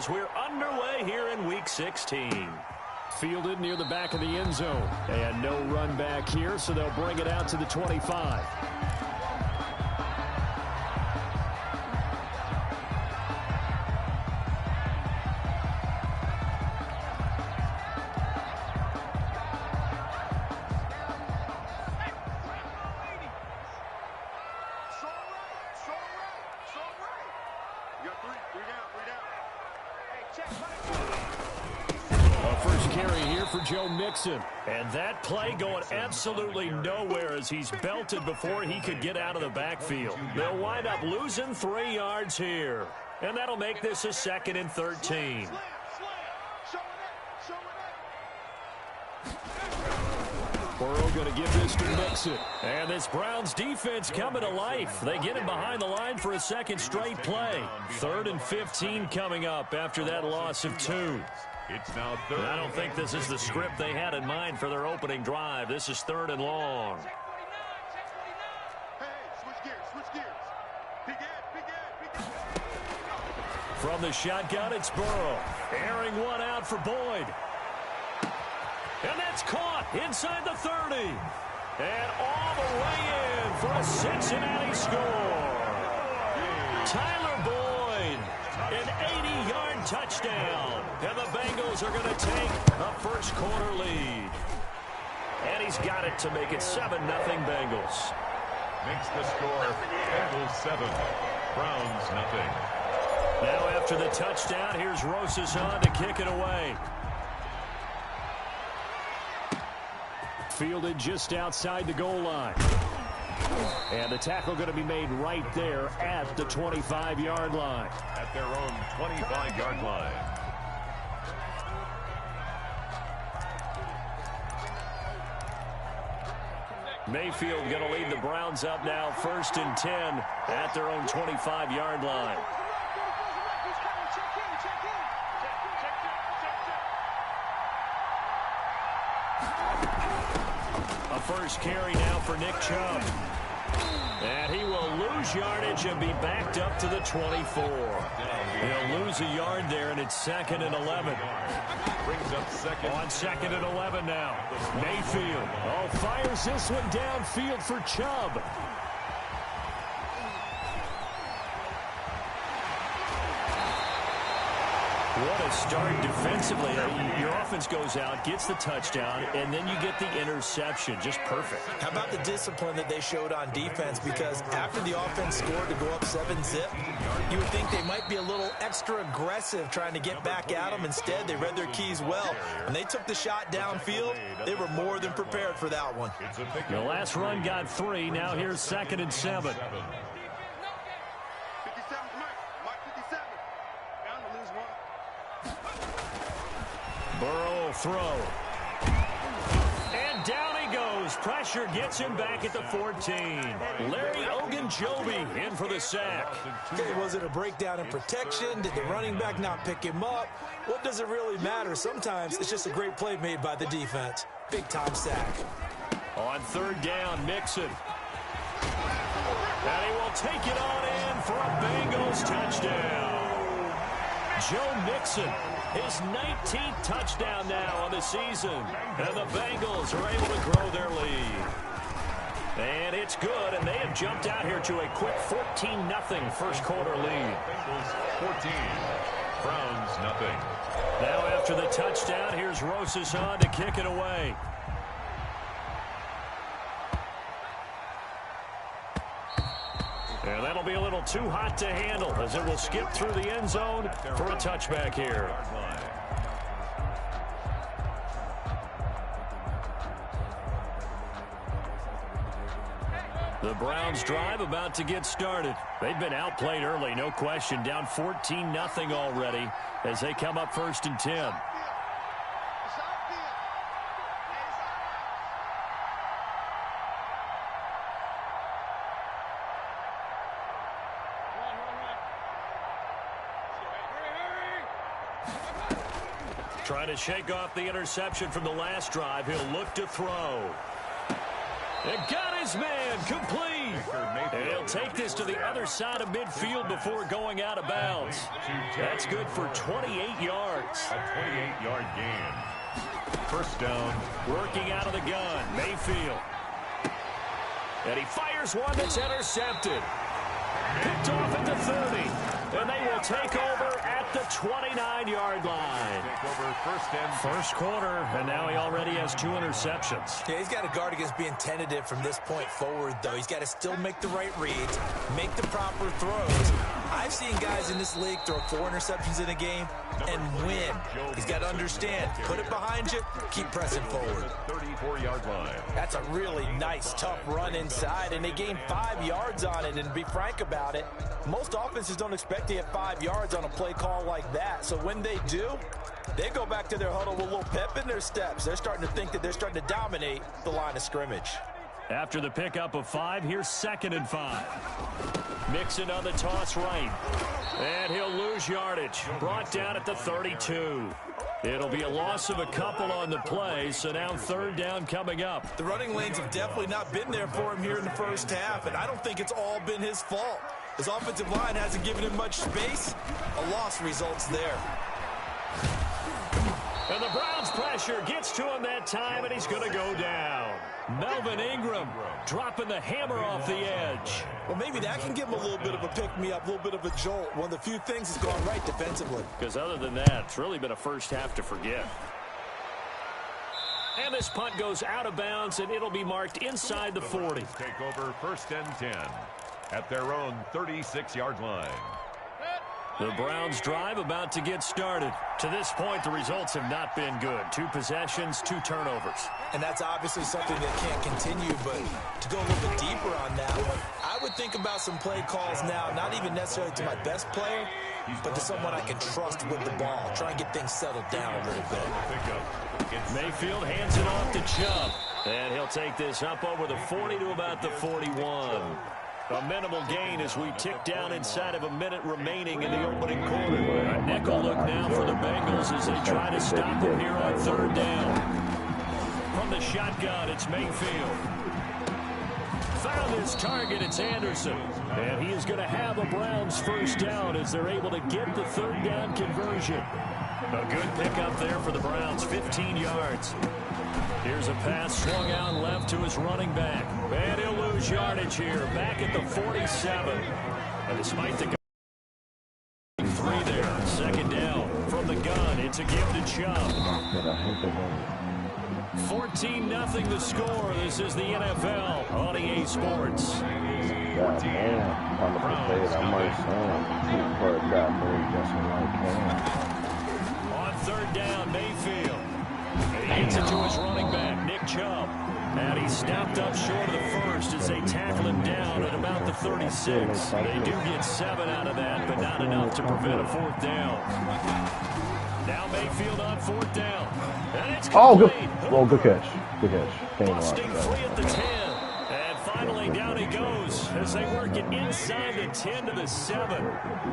as we're underway here in Week 16. Fielded near the back of the end zone. And no run back here, so they'll bring it out to the 25. And that play going absolutely nowhere as he's belted before he could get out of the backfield. They'll wind up losing 3 yards here. And that'll make this a 2nd and 13. Burrow going to give this to Mixon. And this Browns defense coming to life. They get him behind the line for a 2nd straight play. 3rd and 15 coming up after that loss of 2. It's now 3rd. I don't think this is the script they had in mind for their opening drive. This is 3rd and long. From the shotgun, it's Burrow. Airing one out for Boyd. And that's caught inside the 30. And all the way in for a Cincinnati score. Tyler Boyd, an 80-yard touchdown. And the Bengals are going to take a first-quarter lead. And he's got it to make it 7-0 Bengals. Makes the score Bengals 7, Browns nothing. Now after the touchdown, here's Rosas on to kick it away. Fielded just outside the goal line. And the tackle going to be made right there at the 25-yard line. At their own 25-yard line. Mayfield going to lead the Browns up now 1st and 10 at their own 25-yard line. A first carry now for Nick Chubb. And he will lose yardage and be backed up to the 24. He'll lose a yard there, and it's 2nd and 11. Brings up 2nd. On 2nd and 11 now. Mayfield. Oh, fires this one downfield for Chubb. What a start defensively. Your offense goes out, gets the touchdown, and then you get the interception. Just perfect. How about the discipline that they showed on defense? Because after the offense scored to go up 7-zip, you would think they might be a little extra aggressive trying to get back at them. Instead, they read their keys well. When they took the shot downfield, they were more than prepared for that one. The last run got 3. Now here's 2nd and 7. Burrow throw. And down he goes. Pressure gets him back at the 14. Larry Ogunjobi in for the sack. Okay, was it a breakdown in protection? Did the running back not pick him up? What does it really matter? Sometimes it's just a great play made by the defense. Big-time sack. On 3rd down, Mixon. And he will take it on in for a Bengals touchdown. Joe Mixon, his 19th touchdown now on the season. And the Bengals are able to grow their lead. And it's good, and they have jumped out here to a quick 14-0 first-quarter lead. Bengals 14, Browns nothing. Now after the touchdown, here's Rosas on to kick it away. And that'll be a little too hot to handle as it will skip through the end zone for a touchback here. The Browns drive about to get started. They've been outplayed early, no question. Down 14-0 already as they come up 1st and 10. Trying to shake off the interception from the last drive. He'll look to throw. It got his man, complete. And he'll take this to the other side of midfield before going out of bounds. That's good for 28 yards. A 28-yard gain. First down. Working out of the gun, Mayfield. And he fires one that's intercepted. Picked off at the 30. And they will take over at the 29-yard line. Take over First quarter, and now he already has 2 interceptions. Yeah, he's got to guard against being tentative from this point forward, though. He's got to still make the right reads, make the proper throws. I've seen guys in this league throw 4 interceptions in a game and win. He's got to understand, put it behind you, keep pressing forward. 34-yard line. That's a really nice, tough run inside, and they gained 5 yards on it. And to be frank about it, most offenses don't expect to get 5 yards on a play call like that. So when they do, they go back to their huddle with a little pep in their steps. They're starting to think that they're starting to dominate the line of scrimmage. After the pickup of 5, here's 2nd and 5. Mixon on the toss right. And he'll lose yardage. Brought down at the 32. It'll be a loss of a couple on the play, so now 3rd down coming up. The running lanes have definitely not been there for him here in the first half, and I don't think it's all been his fault. His offensive line hasn't given him much space. A loss results there. And the Browns pressure gets to him that time, and he's going to go down. Melvin Ingram dropping the hammer off the edge. Well, maybe that can give him a little bit of a pick-me-up, a little bit of a jolt. One of the few things that's gone right defensively. Because other than that, it's really been a first half to forget. And this punt goes out of bounds, and it'll be marked inside the 40. Take over 1st and 10 at their own 36-yard line. The Browns drive about to get started. To this point, the results have not been good. 2 possessions, 2 turnovers. And that's obviously something that can't continue, but to go a little bit deeper on that one, I would think about some play calls now, not even necessarily to my best player, but to someone I can trust with the ball. Try and get things settled down a little bit. Mayfield hands it off to Chubb. And he'll take this up over the 40 to about the 41. A minimal gain as we tick down inside of a minute remaining in the opening quarter. A nickel look now for the Bengals as they try to stop him here on 3rd down. From the shotgun, it's Mayfield. Found his target, it's Anderson. And he is going to have a Browns first down as they're able to get the 3rd down conversion. A good pickup there for the Browns, 15 yards. Here's a pass swung out left to his running back. And he'll lose yardage here, back at the 47. And despite the 3 there, 2nd down from the gun, it's a give to Chubb. 14-0 the score. This is the NFL on EA Sports. On 3rd down, Mayfield. He hits it to his running back, Nick Chubb. And he's stopped up short of the first as they tackle him down at about the 36. They do get 7 out of that, but not enough to prevent a 4th down. Now Mayfield on 4th down. And it's complete. Oh, good catch. Good catch. Busting free at the 10. And finally down he goes as they work it inside the 10 to the 7.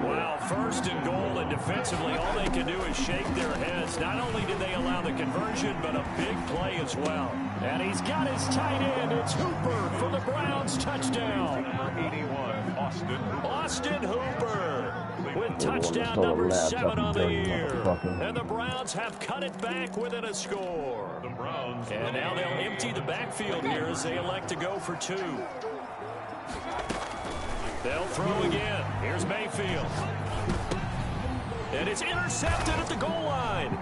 Wow, 1st and goal, and defensively all they can do is shake their heads. Not only did they allow the conversion, but a big play as well. And he's got his tight end. It's Hooper for the Browns touchdown. Number 81, Austin Hooper with touchdown number 7 on the year. And the Browns have cut it back within a score. The Browns. And now they'll empty the backfield here as they elect to go for 2. They'll throw again. Here's Mayfield. And it's intercepted at the goal line.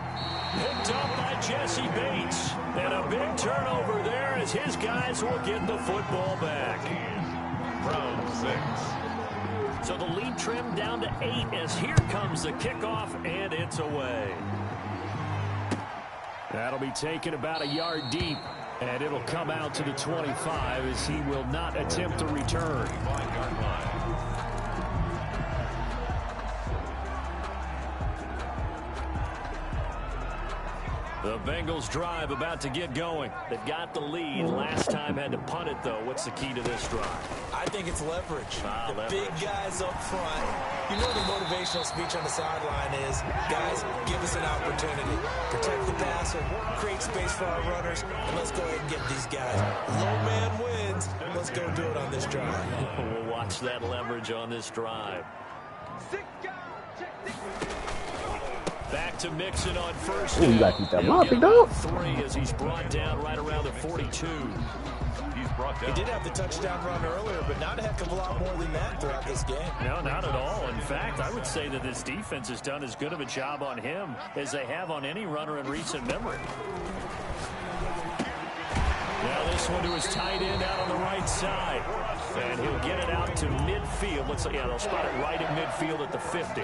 Picked up by Jesse Bates. And a big turnover there as his guys will get the football back. Browns 6. So the lead trimmed down to 8 as here comes the kickoff, and it's away. That'll be taken about a yard deep, and it'll come out to the 25 as he will not attempt to return. 5-yard line. The Bengals drive about to get going. They've got the lead. Last time had to punt it, though. What's the key to this drive? I think it's leverage. Leverage. Big guys up front. You know the motivational speech on the sideline is, guys, give us an opportunity. Protect the passer, create space for our runners, and let's go ahead and get these guys. Low man wins. Let's go do it on this drive. We'll watch that leverage on this drive. Back to Mixon on first. Ooh, you gotta keep that moppy, dog. 3 as he's brought down right around the 42. He did have the touchdown run earlier, but not a heck of a lot more than that throughout this game. No, not at all. In fact, I would say that this defense has done as good of a job on him as they have on any runner in recent memory. Now this one to his tight end out on the right side. And he'll get it out to midfield. Looks like, yeah, they'll spot it right in midfield at the 50.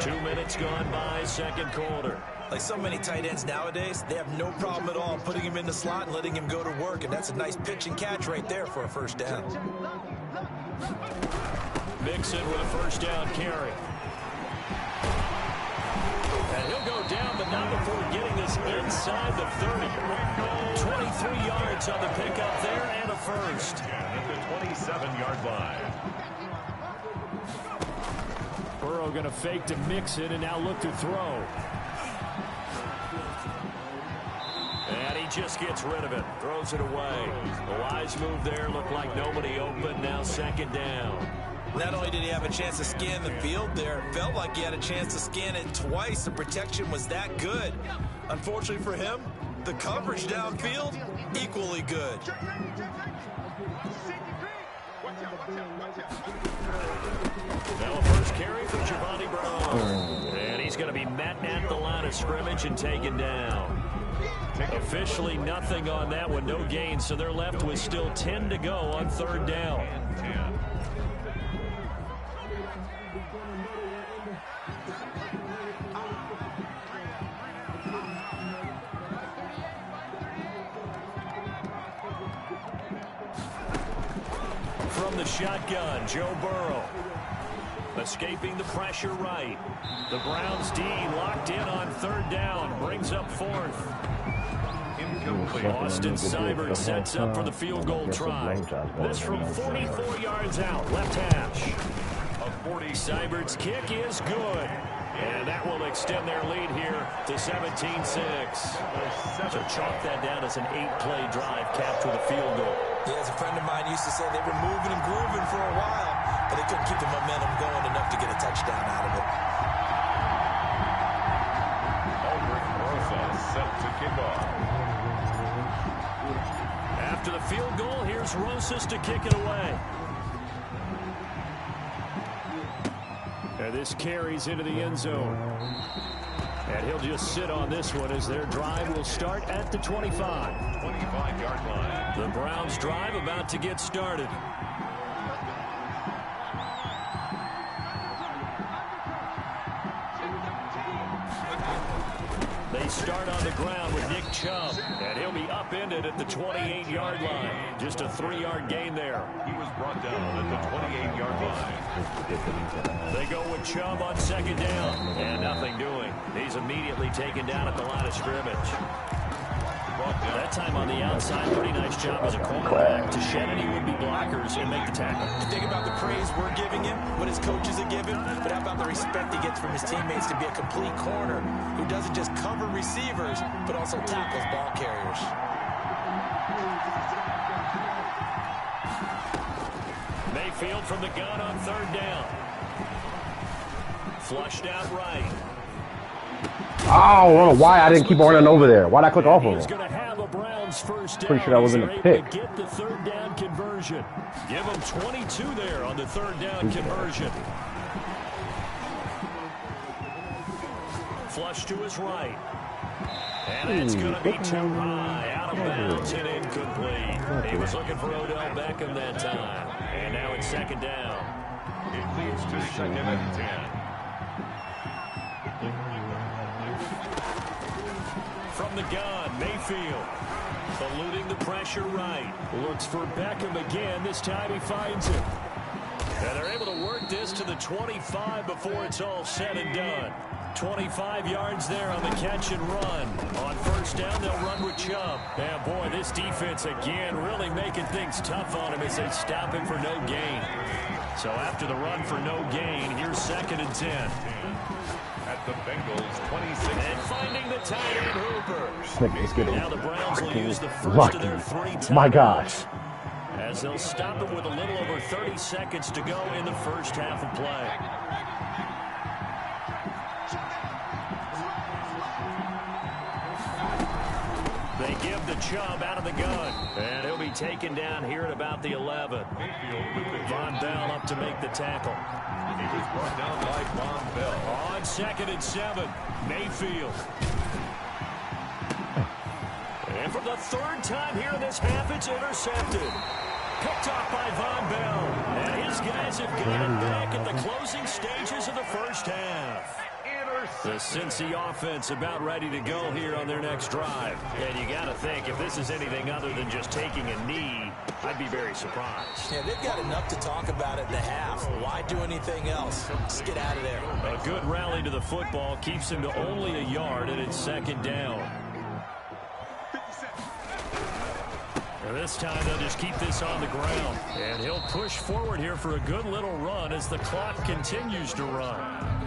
2 minutes gone by, second quarter. Like so many tight ends nowadays, they have no problem at all putting him in the slot and letting him go to work. And that's a nice pitch and catch right there for a first down. Mixon with a first down carry. And he'll go down, but not before getting this inside the 30. 23 yards on the pickup there and a first. At the 27-yard line. Burrow going to fake to Mixon and now look to throw. And he just gets rid of it. Throws it away. A wise move there. Looked like nobody open. Now second down. Not only did he have a chance to scan the field there, it felt like he had a chance to scan it twice. The protection was that good. Unfortunately for him, the coverage downfield, equally good. Now a first carry for Giovanni Brown. And he's going to be met at the line of scrimmage and taken down. Officially nothing on that one, no gain, so they're left with still 10 to go on third down. From the shotgun, Joe Burrow. Escaping the pressure right. The Browns D locked in on third down. Brings up fourth. Austin Seibert sets up for the field goal try. This from 44 yards out. Left hash. Seibert's kick is good. And that will extend their lead here to 17-6. So chalk that down as an 8-play drive capped with a field goal. Yeah, as a friend of mine used to say, they were moving and grooving for a while, but they couldn't keep the momentum going enough to get a touchdown out of it. Aldrich Rosa set to kick off. After the field goal, here's Rosas to kick it away. And this carries into the end zone. And he'll just sit on this one as their drive will start at the 25. 25-yard line. The Browns drive about to get started. They start on the ground with Nick Chubb, and he'll be upended at the 28-yard line. Just a 3-yard gain there. He was brought down at the 28-yard line. They go with Chubb on second down, and nothing doing. He's immediately taken down at the line of scrimmage. That time on the outside, pretty nice job as a cornerback to shed any would-be blockers and make the tackle. You think about the praise we're giving him, what his coaches are giving, but how about the respect he gets from his teammates to be a complete corner who doesn't just cover receivers, but also tackles ball carriers. Mayfield from the gun on third down. Flushed out right. Oh, I don't know why I didn't keep running over there. Why'd I click off of He's him? going to have a Browns first down. Pretty sure that was in the pick. Get the third down conversion. Give him 22 there on the third down conversion. Flush to his right. And it's going to be too high. Out of bounds and incomplete. He was looking for Odell Beckham that time. And now it's second down. It leads to second and 10. From the gun, Mayfield. Eluding the pressure right. Looks for Beckham again. This time he finds him. And they're able to work this to the 25 before it's all said and done. 25 yards there on the catch and run. On first down, they'll run with Chubb. And boy, this defense again really making things tough on him as they stop him for no gain. So after the run for no gain, here's 2nd and 10. At the Bengals 26. And finding the tight end Hooper. Let's get Now the Browns will use the first lucky. of their 3 timeouts. My gosh. As they'll stop it with a little over 30 seconds to go in the first half of play. They give the Chubb out of the gun. And he'll be taken down here at about the 11. Von Bell up to make the tackle. He was brought down by Von Bell. On 2nd and 7, Mayfield. And for the 3rd time here in this half, it's intercepted. Picked off by Von Bell. And his guys have got it back at the closing stages of the first half. The Cincy offense about ready to go here on their next drive. And you got to think, if this is anything other than just taking a knee, I'd be very surprised. Yeah, they've got enough to talk about in the half. Why do anything else? Just get out of there. A good rally to the football keeps him to only a yard, and it's 2nd down. And this time they'll just keep this on the ground. And he'll push forward here for a good little run as the clock continues to run.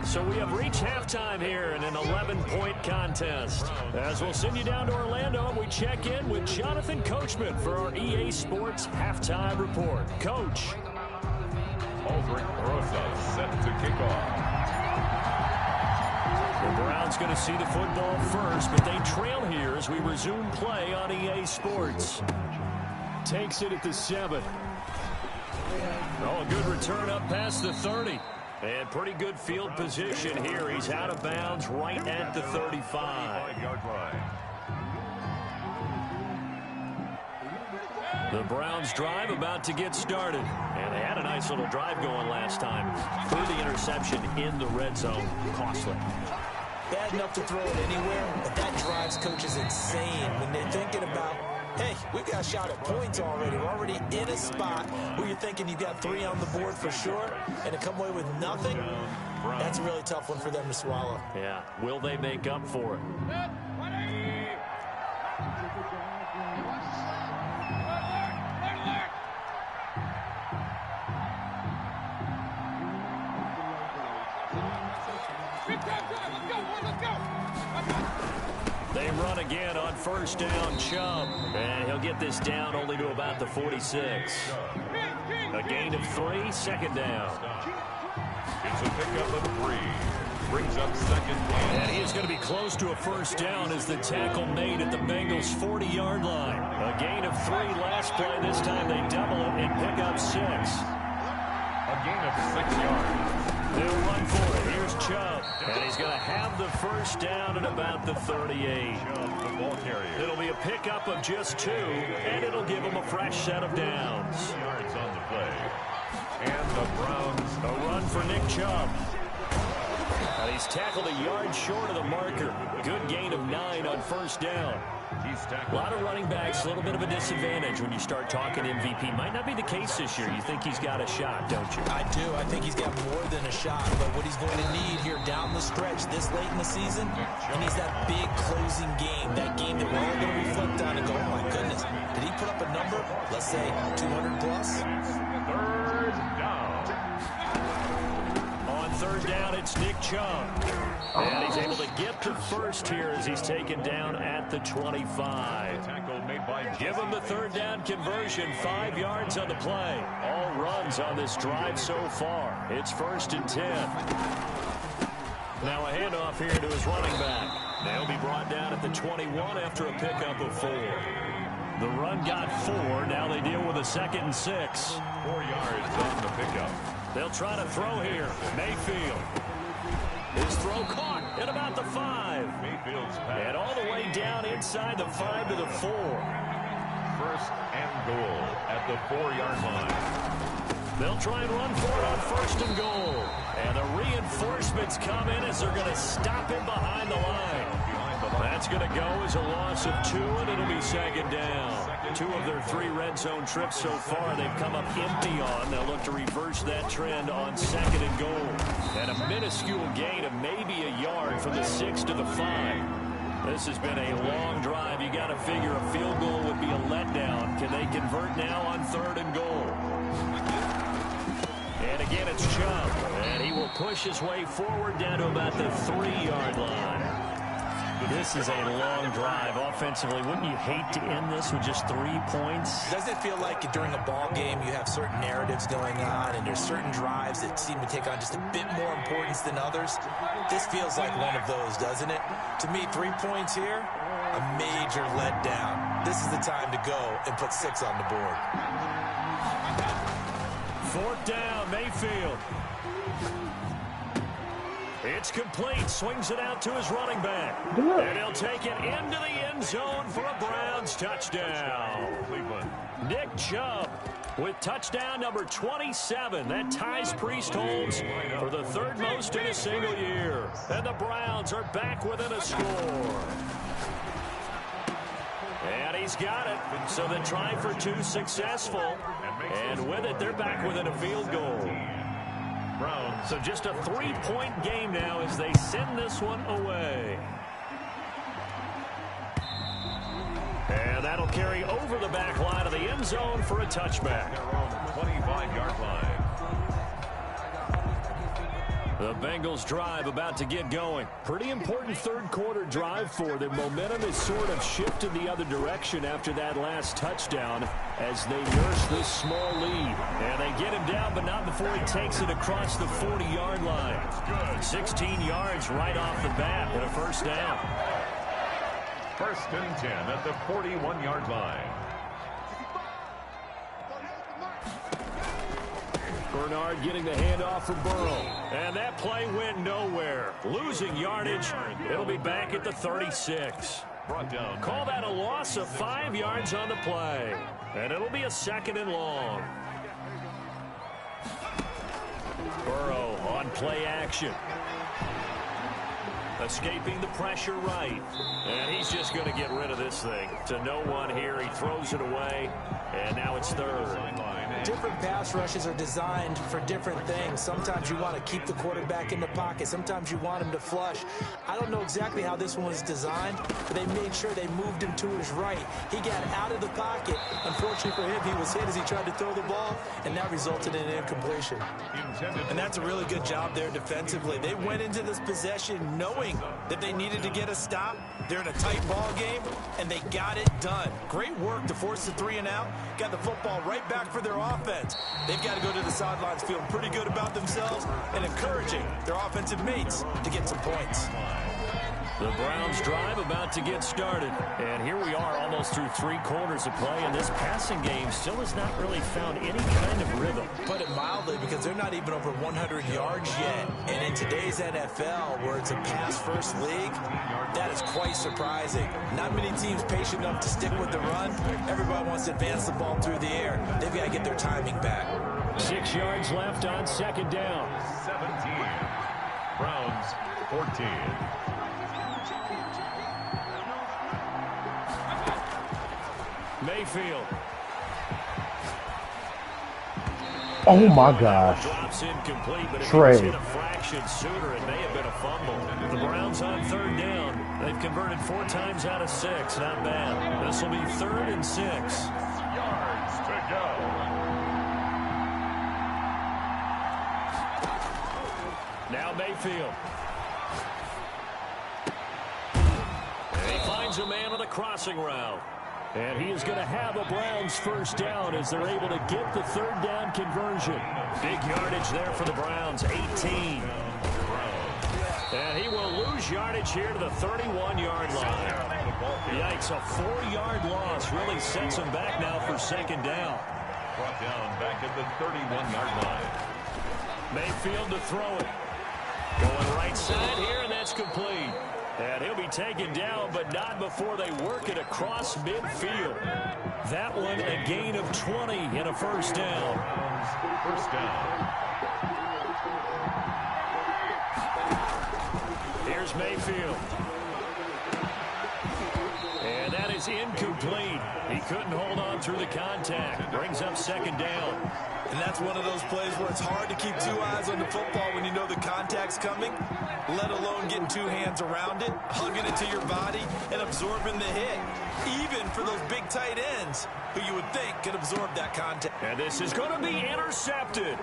So we have reached halftime here in an 11-point contest. As we'll send you down to Orlando, and we check in with Jonathan Coachman for our EA Sports Halftime Report. Coach. Aldrich Rosa set to kick off. The Browns going to see the football first, but they trail here as we resume play on EA Sports. Takes it at the 7. Oh, a good return up past the 30. And pretty good field position here. He's out of bounds right at the 35. The Browns drive about to get started. And they had a nice little drive going last time. Threw the interception in the red zone. Costly. Bad enough to throw it anywhere, but that drives coaches insane when they're thinking about, hey, we've got a shot at points already. We're already in a spot where you're thinking you've got 3 on the board for sure, and to come away with nothing, that's a really tough one for them to swallow. Yeah, will they make up for it? They run again on 1st down, Chubb. And he'll get this down only to about the 46. A gain of 3, 2nd down. It's a pickup of 3. Brings up 2nd down. And he is going to be close to a 1st down as the tackle made at the Bengals' 40-yard line. A gain of 3 last play. This time they double it and pick up 6. A gain of 6 yards. They'll run for it. Here's Chubb. And he's going to have the 1st down at about the 38. The ball carrier. It'll be a pickup of just 2, and it'll give him a fresh set of downs. Yards on the play. And the Browns. A run for Nick Chubb. And he's tackled a yard short of the marker. Good gain of 9 on 1st down. A lot of running backs, a little bit of a disadvantage when you start talking MVP. Might not be the case this year. You think he's got a shot, don't you? I do. I think he's got more than a shot. But what he's going to need here down the stretch this late in the season, he needs that big closing game. That game that we're all going to reflect on and go, oh my goodness, did he put up a number, let's say 200 plus? 3rd down. On 3rd down, it's Nick Chubb. And he's able to get the 1st here as he's taken down at the 25. Tackle made by Give him the 3rd down conversion, 5 yards on the play. All runs on this drive so far. It's 1st and 10. Now a handoff here to his running back. They'll be brought down at the 21 after a pickup of 4. The run got 4. Now they deal with a 2nd and 6. 4 yards on the pickup. They'll try to throw here. Mayfield. His throw caught at about the 5. Mayfield's pass. And all the way down inside the 5 to the 4. 1st and goal at the 4-yard line. They'll try and run for it on 1st and goal. And the reinforcements come in as they're going to stop him behind the line. That's going to go as a loss of 2, and it'll be 2nd down. 2 of their 3 red zone trips so far they've come up empty on. They'll look to reverse that trend on 2nd and goal. And a minuscule gain of maybe a yard from the 6 to the 5. This has been a long drive. You got to figure a field goal would be a letdown. Can they convert now on 3rd and goal? And And again, it's Chubb. And he will push his way forward down to about the 3-yard line. This is a long drive offensively. Wouldn't you hate to end this with just 3 points? Doesn't it feel like during a ball game you have certain narratives going on and there's certain drives that seem to take on just a bit more importance than others? This feels like one of those, doesn't it? To me, 3 points here, a major letdown. This is the time to go and put 6 on the board. 4th down, Mayfield. It's complete. Swings it out to his running back. And he'll take it into the end zone for a Browns touchdown. Nick Chubb with touchdown number 27. That ties Priestholds for the 3rd most in a single year. And the Browns are back within a score. And he's got it. So the try for 2 successful. And with it, they're back within a field goal. So just a 3-point game now as they send this one away. And that'll carry over the back line of the end zone for a touchback. Their own 25-yard line. The Bengals drive about to get going. Pretty important 3rd quarter drive for them. Momentum is sort of shifted the other direction after that last touchdown as they nurse this small lead. And they get him down, but not before he takes it across the 40-yard line. 16 yards right off the bat and a 1st down. 1st and 10 at the 41-yard line. Bernard getting the handoff for Burrow. And that play went nowhere. Losing yardage. It'll be back at the 36. Call that a loss of 5 yards on the play. And it'll be a 2nd and long. Burrow on play action. Escaping the pressure right. And he's just going to get rid of this thing. To no one here. He throws it away. And now it's 3rd. Different pass rushes are designed for different things. Sometimes you want to keep the quarterback in the pocket. Sometimes you want him to flush. I don't know exactly how this one was designed, but they made sure they moved him to his right. He got out of the pocket. Unfortunately for him, he was hit as he tried to throw the ball, and that resulted in an incompletion. And that's a really good job there defensively. They went into this possession knowing that they needed to get a stop. They're in a tight ball game, and they got it done. Great work to force the 3 and out. Got the football right back for their offense. They've got to go to the sidelines feeling pretty good about themselves and encouraging their offensive mates to get some points. The Browns drive about to get started. And here we are almost through 3 quarters of play, and this passing game still has not really found any kind of rhythm. Put it mildly, because they're not even over 100 yards yet. And in today's NFL, where it's a pass-first league, that is quite surprising. Not many teams patient enough to stick with the run. Everybody wants to advance the ball through the air. They've got to get their timing back. 6 yards left on 2nd down. 17. Browns 14. Mayfield. Oh my gosh. Drops incomplete, but if Trey. he was hit a fraction sooner, it may have been a fumble. The Browns on 3rd down. They've converted 4 times out of 6. Not bad. This will be 3rd and 6. Yards to go. Now Mayfield. And he finds a man on the crossing route. And he is going to have a Browns 1st down as they're able to get the 3rd down conversion. Big yardage there for the Browns, 18. And he will lose yardage here to the 31-yard line. Yikes, a 4-yard loss really sets him back now for 2nd down. Brought down back at the 31-yard line. Mayfield to throw it. Going right side here, and that's complete. And he'll be taken down, but not before they work it across midfield. That one a gain of 20 and a 1st down. 1st down. Here's Mayfield. And that is incomplete. He couldn't hold on through the contact. Brings up 2nd down. And that's one of those plays where it's hard to keep 2 eyes on the football when you know the contact's coming, let alone getting 2 hands around it, hugging it to your body, and absorbing the hit. Even for those big tight ends, who you would think could absorb that contact. And this is going to be intercepted.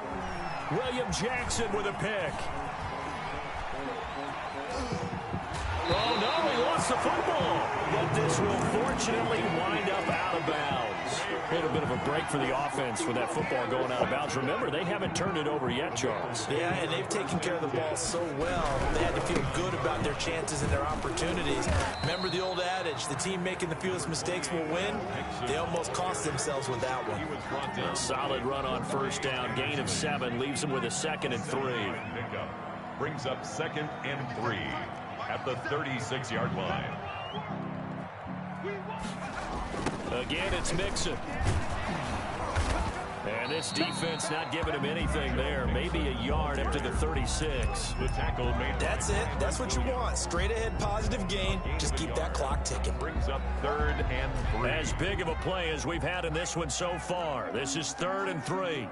William Jackson with a pick. Oh, no, he lost the football. But this will fortunately wind up out of bounds. A little bit of a break for the offense with that football going out of bounds. Remember, they haven't turned it over yet, Charles. Yeah, and they've taken care of the ball so well. They had to feel good about their chances and their opportunities. Remember the old adage, the team making the fewest mistakes will win? They almost cost themselves with that one. A solid run on first down. Gain of 7 leaves them with a 2nd and 3. Brings up 2nd and 3 at the 36-yard line. Again, it's Mixon. And this defense not giving him anything there. Maybe a yard up to the 36. The tackle made. That's it. That's what you want. Straight ahead positive gain. Just keep that clock ticking. Brings up 3rd and 3. As big of a play as we've had in this one so far. This is 3rd and 3.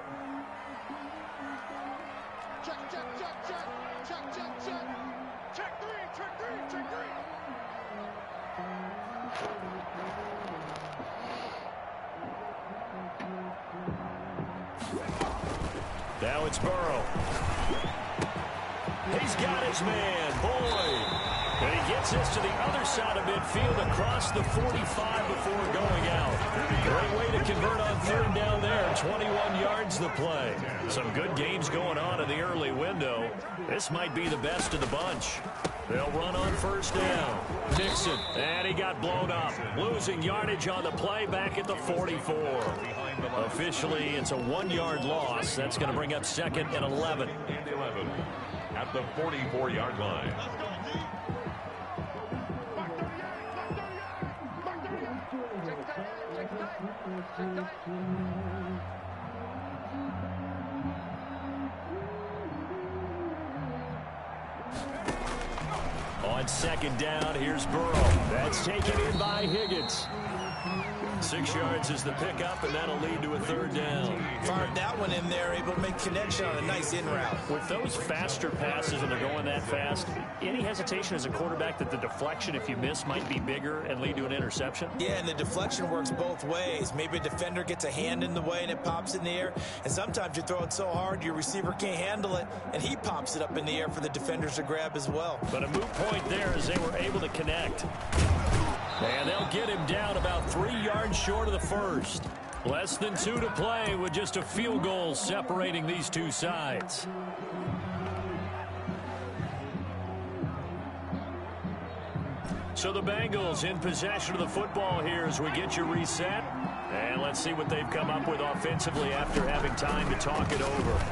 Now it's Burrow. He's got his man, Boyd. And he gets this to the other side of midfield across the 45 before going out. Great way to convert on 3rd down there. 21 yards the play. Some good games going on in the early window. This might be the best of the bunch. They'll run on 1st down. Nixon, and he got blown up. Losing yardage on the play back at the 44. Officially, it's a 1-yard loss. That's going to bring up 2nd and 11. And 11 at the 44-yard line. On 2nd down, here's Burrow. That's taken in by Higgins. 6 yards is the pickup, and that'll lead to a 3rd down. Fired that one in there, able to make connection on a nice in route. With those faster passes and they're going that fast, any hesitation as a quarterback that the deflection, if you miss, might be bigger and lead to an interception? Yeah, and the deflection works both ways. Maybe a defender gets a hand in the way and it pops in the air, and sometimes you throw it so hard your receiver can't handle it, and he pops it up in the air for the defenders to grab as well. But a moot point there as they were able to connect. And they'll get him down about 3 yards short of the first. Less than 2 to play with just a field goal separating these two sides. So the Bengals in possession of the football here as we get you reset. And let's see what they've come up with offensively after having time to talk it over.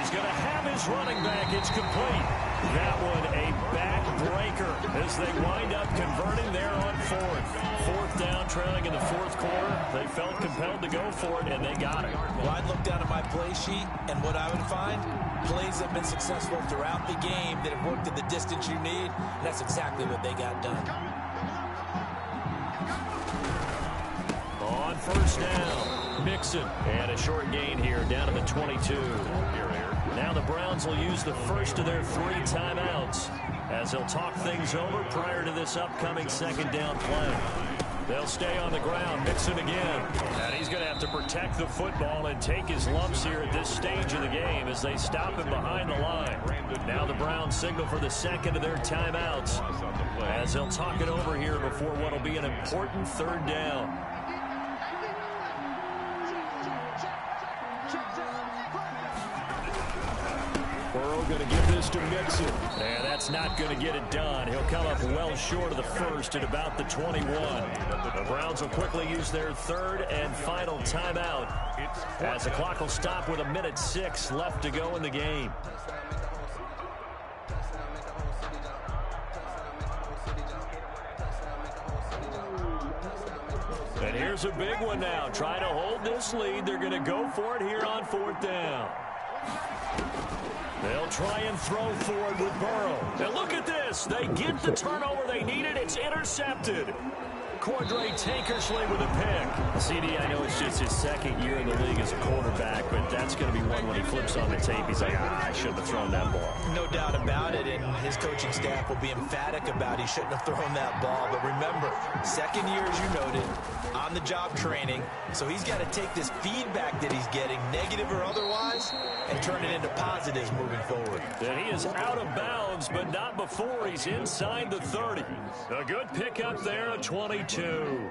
He's going to have his running back. It's complete. That one a backbreaker as they wind up converting there on 4th down, trailing in the 4th quarter. They felt compelled to go for it, and they got it. Well, I'd look down at my play sheet, and what I would find, plays have been successful throughout the game that have worked at the distance you need, and that's exactly what they got done. On 1st down, Mixon. And a short gain here down to the 22. Now the Browns will use the first of their 3 timeouts as they'll talk things over prior to this upcoming 2nd down play. They'll stay on the ground. Mixon again. And he's going to have to protect the football and take his lumps here at this stage of the game as they stop him behind the line. Now the Browns signal for the 2nd of their timeouts as they'll talk it over here before what will be an important 3rd down. Burrow going to give this to Mixon. And that's not going to get it done. He'll come up well short of the first at about the 21. The Browns will quickly use their 3rd and final timeout as the clock will stop with 1:06 left to go in the game. And here's a big one now. Trying to hold this lead. They're going to go for it here on 4th down. They'll try and throw forward with Burrow. And look at this. They get the turnover they needed. It's intercepted. Cordray Tankersley with a pick. CD, I know it's just his 2nd year in the league as a quarterback, but that's going to be one when he flips on the tape. He's like, I shouldn't have thrown that ball. No doubt about it. And his coaching staff will be emphatic about he shouldn't have thrown that ball. But remember, second year, as you noted, on-the-job training. So he's got to take this feedback that he's getting, negative or otherwise, and turn it into positives moving forward. And he is out of bounds, but not before he's inside the 30. A good pickup there at 22.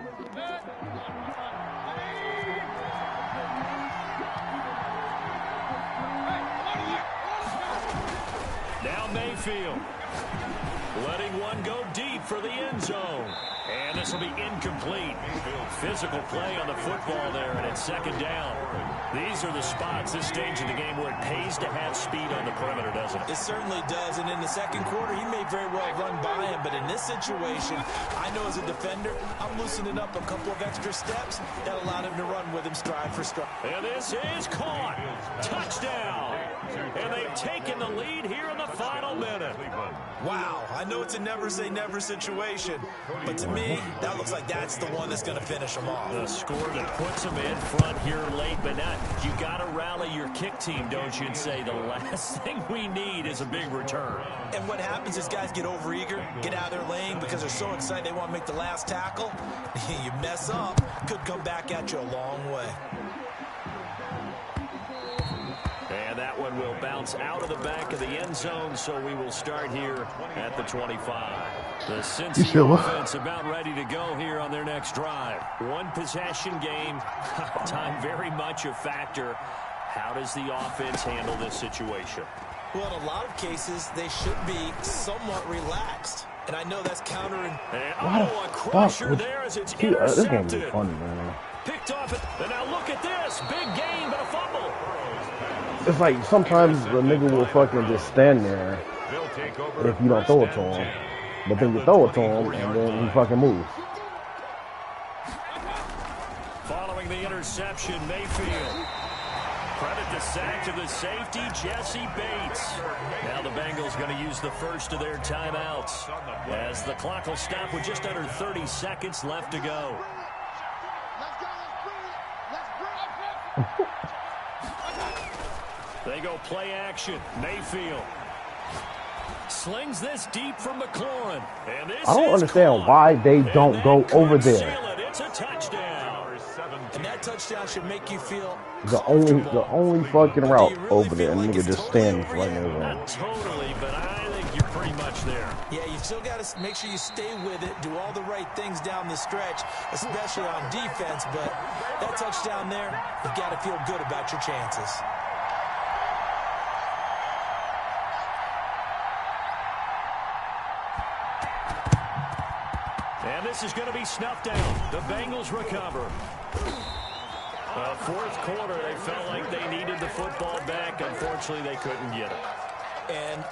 Now Mayfield, letting one go deep for the end zone. And this will be incomplete. Physical play on the football there, and it's second down. These are the spots, this stage of the game, where it pays to have speed on the perimeter, doesn't it? It certainly does, and in the second quarter, he may very well run by him, but in this situation, I know as a defender, I'm loosening up a couple of extra steps that allowed him to run with him stride for stride. And this is caught. Touchdown. And they've taken the lead here in the final minute. Wow, I know it's a never-say-never situation, but to me, that looks like that's the one that's going to finish them off. The score that puts them in front here late, but not. You got to rally your kick team, don't you, and say the last thing we need is a big return. And what happens is guys get overeager, get out of their lane because they're so excited they want to make the last tackle. You mess up, could come back at you a long way. And that one will bounce out of the back of the end zone, so we will start here at the 25. The Cincy offense about ready to go here on their next drive. One possession game, time very much a factor. How does the offense handle this situation? Well, in a lot of cases, they should be somewhat relaxed. And I know that's countering. And a crusher there as it's intercepted. This game is funny, man. Picked off it. And now look at this. Big gain, but a fumble. It's like sometimes the nigga will fucking just stand there if you don't throw it to him. But then you throw it to him, and then he fucking moves. Following the interception, Mayfield. Credit the sack to the safety, Jesse Bates. Now the Bengals going to use the first of their timeouts as the clock will stop with just under 30 seconds left to go. They go play action. Mayfield slings this deep from McLaurin. And this I don't understand why they don't go over there. It's a touchdown. And that touchdown should make you feel The only fucking route over there, and nigga just stands right there. Not totally, but I think you're pretty much there. Yeah, you still got to make sure you stay with it, do all the right things down the stretch, especially on defense. But that touchdown there, you've got to feel good about your chances. And this is going to be snuffed down. The Bengals recover. Fourth quarter, they felt like they needed the football back. Unfortunately, they couldn't get it. And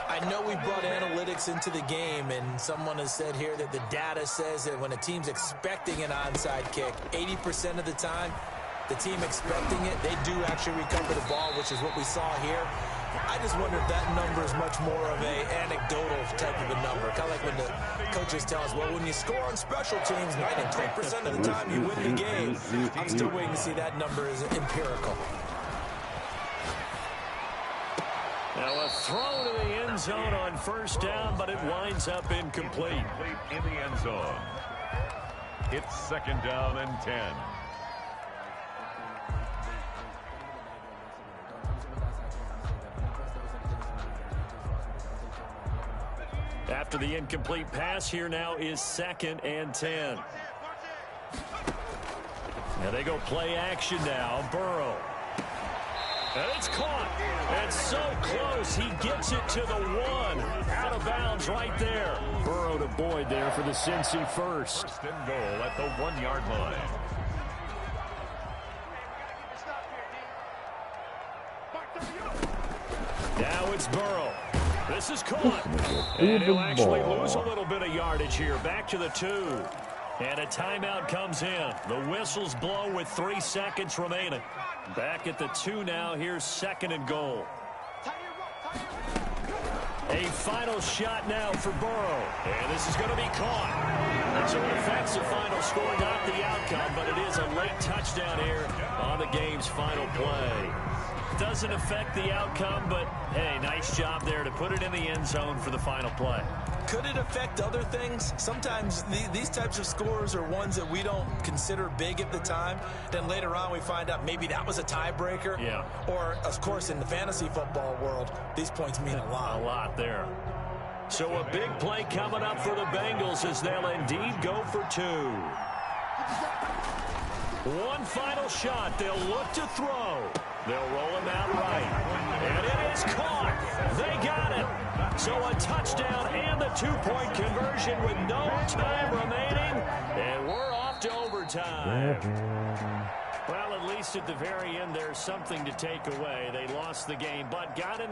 I know we brought analytics into the game, and someone has said here that the data says that when a team's expecting an onside kick, 80% of the time, the team expecting it, they do actually recover the ball, which is what we saw here. I just wonder if that number is much more of a anecdotal type of a number. Kind of like when the coaches tell us, well, when you score on special teams, 93% of the time you win the game. I'm still waiting to see that number is empirical. Now a throw to the end zone on first down, but it winds up incomplete. In the end zone. It's second down and 10. After the incomplete pass, here now is second and 10. And they go play action now. Burrow. And it's caught. And so close. He gets it to the one. Out of bounds right there. Burrow to Boyd there for the Cincy first. First and goal at the 1-yard line. Now it's Burrow. This is caught. And he'll actually lose a little bit of yardage here. Back to the 2. And a timeout comes in. The whistles blow with 3 seconds remaining. Back at the 2 now. Here's second and goal. A final shot now for Burrow. And this is going to be caught. So it affects the final score, not the outcome, but it is a late touchdown here on the game's final play. Doesn't affect the outcome, but, hey, nice job there to put it in the end zone for the final play. Could it affect other things? Sometimes these types of scores are ones that we don't consider big at the time. Then later on we find out maybe that was a tiebreaker. Yeah. Or, of course, in the fantasy football world, these points mean a lot. A lot there. So a big play coming up for the Bengals as they'll indeed go for 2. One final shot. They'll look to throw. They'll roll him out right. And it is caught. They got it. So a touchdown and the 2-point conversion with no time remaining. And we're off to overtime. Well, at least at the very end, there's something to take away. They lost the game, but got in.